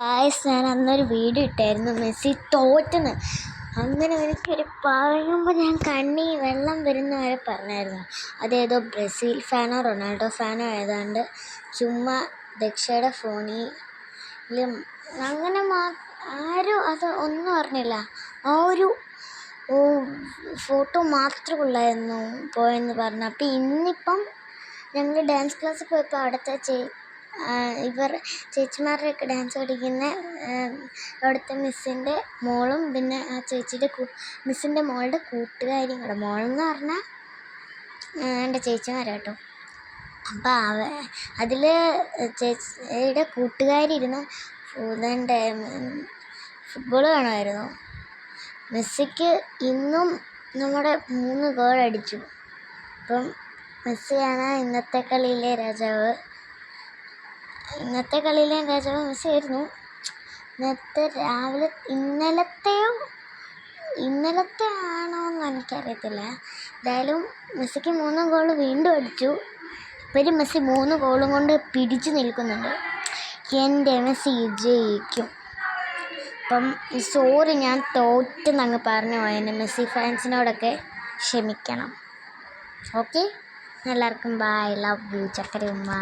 ഞാൻ അന്നൊരു വീഡിയോ ഇട്ടായിരുന്നു മെസ്സി തോറ്റെന്ന്. അങ്ങനെ എനിക്കൊരു പറയുമ്പോൾ ഞാൻ കണ്ണിൽ വെള്ളം വരുന്ന വരെ പറഞ്ഞായിരുന്നു. അതേതോ ബ്രസീൽ ഫാനോ റൊണാൾഡോ ഫാനോ ഏതാണ്ട് ചുമ്മാ ദക്ഷയുടെ ഫോണിലും അങ്ങനെ ആരും അത് ഒന്നും അറിഞ്ഞില്ല. ആ ഒരു ഫോട്ടോ മാത്രമുള്ളായിരുന്നു പോയെന്ന് പറഞ്ഞു. അപ്പം ഇന്നിപ്പം ഞങ്ങൾ ഡാൻസ് ക്ലാസ്സിൽ പോയപ്പോൾ അവിടുത്തെ ഇവർ ചേച്ചിമാരുടെയൊക്കെ ഡാൻസ് പഠിക്കുന്ന അവിടുത്തെ മിസ്സിൻ്റെ മോളും പിന്നെ ആ ചേച്ചിയുടെ മിസ്സിൻ്റെ മോളുടെ കൂട്ടുകാരിയും കൂടെ, മോളെന്ന് പറഞ്ഞാൽ എൻ്റെ ചേച്ചിമാരാട്ടോ. അപ്പം അതിൽ ചേച്ചിയുടെ കൂട്ടുകാരി ഇരുന്ന് ഇതെൻ്റെ ഫുട്ബോൾ കാണുമായിരുന്നു. മെസ്സിക്ക് ഇന്നും നമ്മുടെ 3 ഗോൾ അടിച്ചു. അപ്പം മെസ്സിയാണ് ഇന്നത്തെ കളിയിലെ രാജാവ്. മെസ്സി ആയിരുന്നു. ഇന്നലത്തെ ആണോ എന്ന് എനിക്കറിയത്തില്ല. എന്തായാലും മെസ്സിക്ക് 3 ഗോൾ വീണ്ടും അടിച്ചു. ഇപ്പോഴും മെസ്സി 3 ഗോളും കൊണ്ട് പിടിച്ചു നിൽക്കുന്നുണ്ട്. എൻ്റെ മെസ്സി ജയിക്കും. അപ്പം സോറി, ഞാൻ തോറ്റെന്നങ്ങ് പറഞ്ഞു പോയെന്നെ. മെസ്സി ഫാൻസിനോടൊക്കെ ക്ഷമിക്കണം. ഓക്കെ, എല്ലാവർക്കും ബൈ, ലവ് യു, ചക്കര ഉമ്മ.